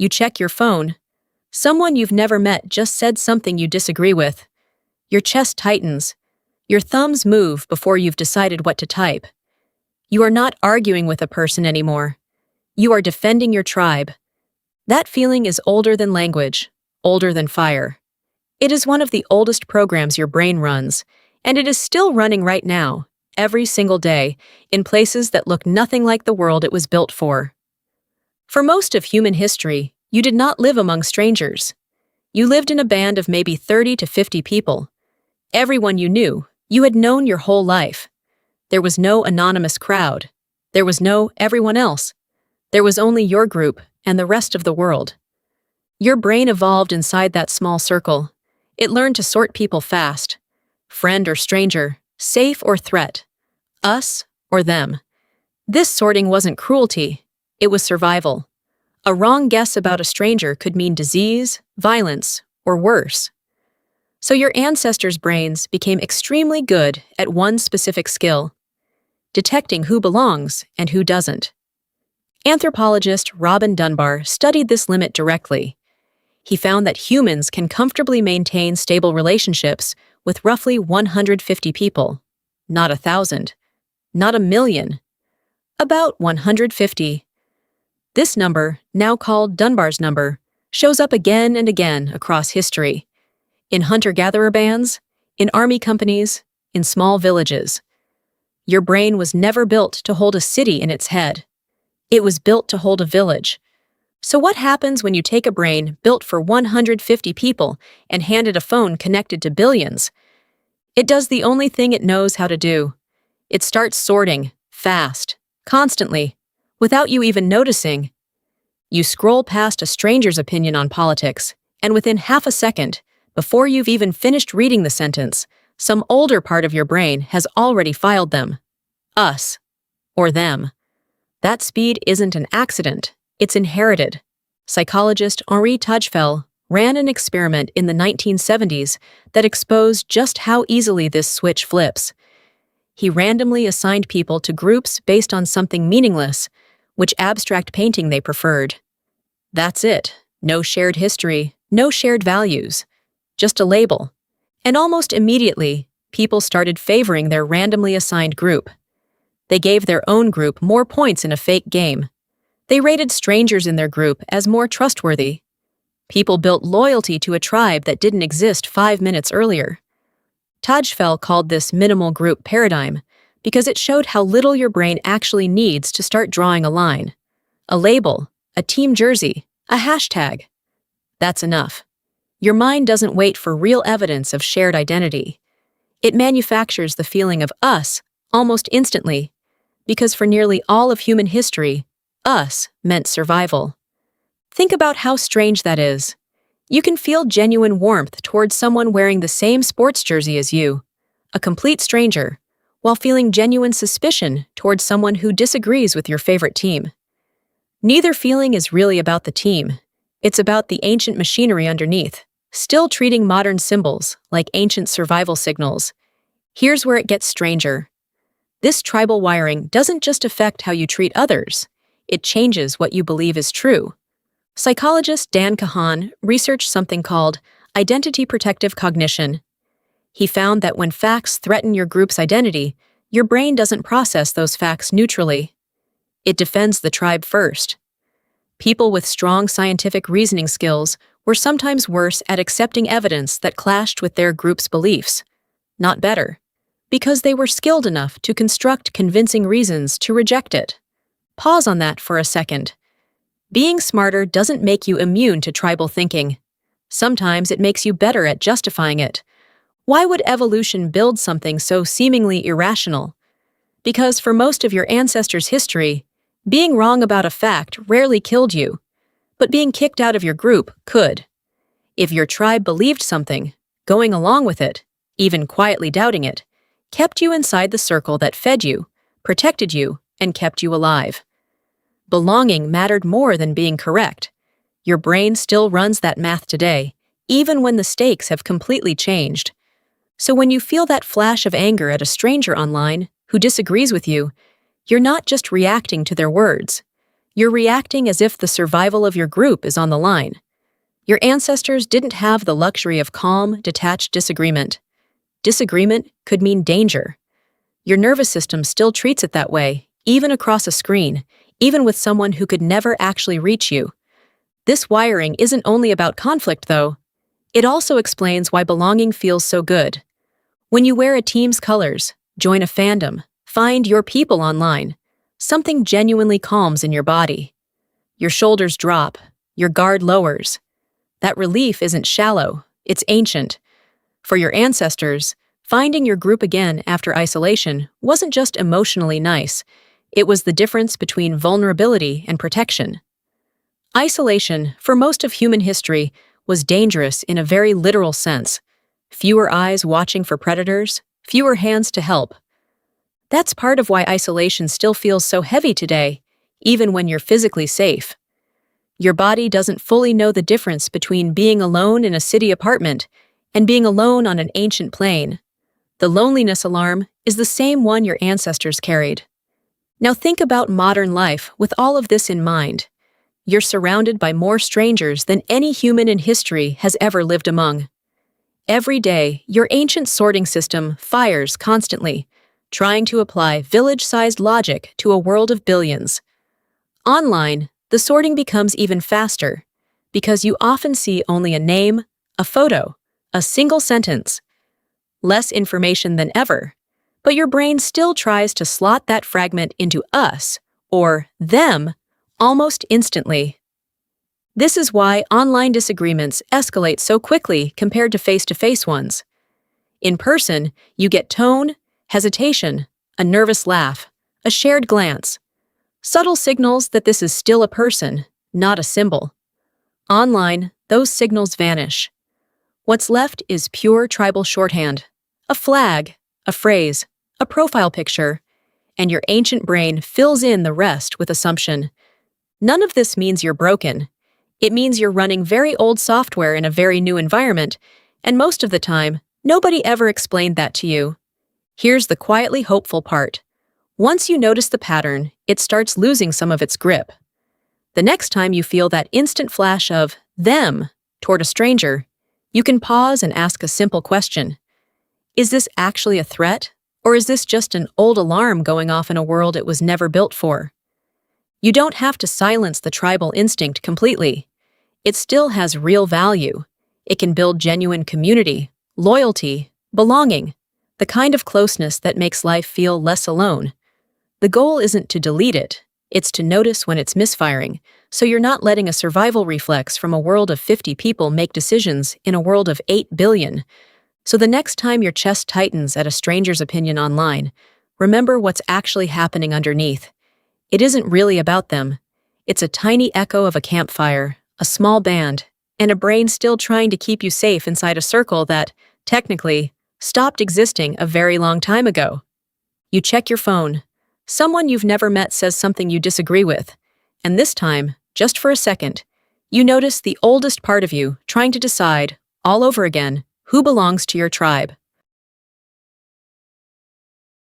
You check your phone. Someone you've never met just said something you disagree with. Your chest tightens. Your thumbs move before you've decided what to type. You are not arguing with a person anymore. You are defending your tribe. That feeling is older than language, older than fire. It is one of the oldest programs your brain runs, and it is still running right now, every single day, in places that look nothing like the world it was built for. For most of human history, you did not live among strangers. You lived in a band of maybe 30 to 50 people. Everyone you knew, you had known your whole life. There was no anonymous crowd. There was no everyone else. There was only your group and the rest of the world. Your brain evolved inside that small circle. It learned to sort people fast. Friend or stranger, safe or threat, us or them. This sorting wasn't cruelty, it was survival. A wrong guess about a stranger could mean disease, violence, or worse. So your ancestors' brains became extremely good at one specific skill: detecting who belongs and who doesn't. Anthropologist Robin Dunbar studied this limit directly. He found that humans can comfortably maintain stable relationships with roughly 150 people. Not 1,000. Not 1,000,000. About 150. This number, now called Dunbar's number, shows up again and again across history. In hunter-gatherer bands, in army companies, in small villages. Your brain was never built to hold a city in its head. It was built to hold a village. So what happens when you take a brain built for 150 people and hand it a phone connected to billions? It does the only thing it knows how to do. It starts sorting, fast, constantly, without you even noticing. You scroll past a stranger's opinion on politics, and within half a second, before you've even finished reading the sentence, some older part of your brain has already filed them. Us. Or them. That speed isn't an accident, it's inherited. Psychologist Henri Tajfel ran an experiment in the 1970s that exposed just how easily this switch flips. He randomly assigned people to groups based on something meaningless, which abstract painting they preferred. That's it. No shared history, no shared values. Just a label. And almost immediately, people started favoring their randomly assigned group. They gave their own group more points in a fake game. They rated strangers in their group as more trustworthy. People built loyalty to a tribe that didn't exist 5 minutes earlier. Tajfel called this minimal group paradigm because it showed how little your brain actually needs to start drawing a line. A label, a team jersey, a hashtag. That's enough. Your mind doesn't wait for real evidence of shared identity. It manufactures the feeling of us almost instantly, because for nearly all of human history, us meant survival. Think about how strange that is. You can feel genuine warmth towards someone wearing the same sports jersey as you, a complete stranger, while feeling genuine suspicion towards someone who disagrees with your favorite team. Neither feeling is really about the team. It's about the ancient machinery underneath, still treating modern symbols like ancient survival signals. Here's where it gets stranger. This tribal wiring doesn't just affect how you treat others, it changes what you believe is true. Psychologist Dan Kahan researched something called identity protective cognition. He found that when facts threaten your group's identity, your brain doesn't process those facts neutrally. It defends the tribe first. People with strong scientific reasoning skills were sometimes worse at accepting evidence that clashed with their group's beliefs, not better, because they were skilled enough to construct convincing reasons to reject it. Pause on that for a second. Being smarter doesn't make you immune to tribal thinking. Sometimes it makes you better at justifying it. Why would evolution build something so seemingly irrational? Because for most of your ancestors' history, being wrong about a fact rarely killed you, but being kicked out of your group could. If your tribe believed something, going along with it, even quietly doubting it, kept you inside the circle that fed you, protected you, and kept you alive. Belonging mattered more than being correct. Your brain still runs that math today, even when the stakes have completely changed. So when you feel that flash of anger at a stranger online who disagrees with you, you're not just reacting to their words. You're reacting as if the survival of your group is on the line. Your ancestors didn't have the luxury of calm, detached disagreement. Disagreement could mean danger. Your nervous system still treats it that way, even across a screen, even with someone who could never actually reach you. This wiring isn't only about conflict, though. It also explains why belonging feels so good. When you wear a team's colors, join a fandom, find your people online, something genuinely calms in your body. Your shoulders drop, your guard lowers. That relief isn't shallow, it's ancient. For your ancestors, finding your group again after isolation wasn't just emotionally nice, it was the difference between vulnerability and protection. Isolation, for most of human history, was dangerous in a very literal sense. Fewer eyes watching for predators, fewer hands to help. That's part of why isolation still feels so heavy today, even when you're physically safe. Your body doesn't fully know the difference between being alone in a city apartment and being alone on an ancient plain. The loneliness alarm is the same one your ancestors carried. Now think about modern life with all of this in mind. You're surrounded by more strangers than any human in history has ever lived among. Every day, your ancient sorting system fires constantly, trying to apply village-sized logic to a world of billions. Online, the sorting becomes even faster, because you often see only a name, a photo, a single sentence. Less information than ever, but your brain still tries to slot that fragment into us, or them, almost instantly. This is why online disagreements escalate so quickly compared to face-to-face ones. In person, you get tone, hesitation, a nervous laugh, a shared glance. Subtle signals that this is still a person, not a symbol. Online, those signals vanish. What's left is pure tribal shorthand, a flag, a phrase, a profile picture, and your ancient brain fills in the rest with assumption. None of this means you're broken. It means you're running very old software in a very new environment, and most of the time, nobody ever explained that to you. Here's the quietly hopeful part. Once you notice the pattern, it starts losing some of its grip. The next time you feel that instant flash of them toward a stranger, you can pause and ask a simple question. Is this actually a threat, or is this just an old alarm going off in a world it was never built for? You don't have to silence the tribal instinct completely. It still has real value. It can build genuine community, loyalty, belonging, the kind of closeness that makes life feel less alone. The goal isn't to delete it, it's to notice when it's misfiring, so you're not letting a survival reflex from a world of 50 people make decisions in a world of 8 billion. So the next time your chest tightens at a stranger's opinion online, remember what's actually happening underneath. It isn't really about them. It's a tiny echo of a campfire, a small band, and a brain still trying to keep you safe inside a circle that, technically, stopped existing a very long time ago. You check your phone. Someone you've never met says something you disagree with, and this time, just for a second, you notice the oldest part of you trying to decide, all over again, who belongs to your tribe.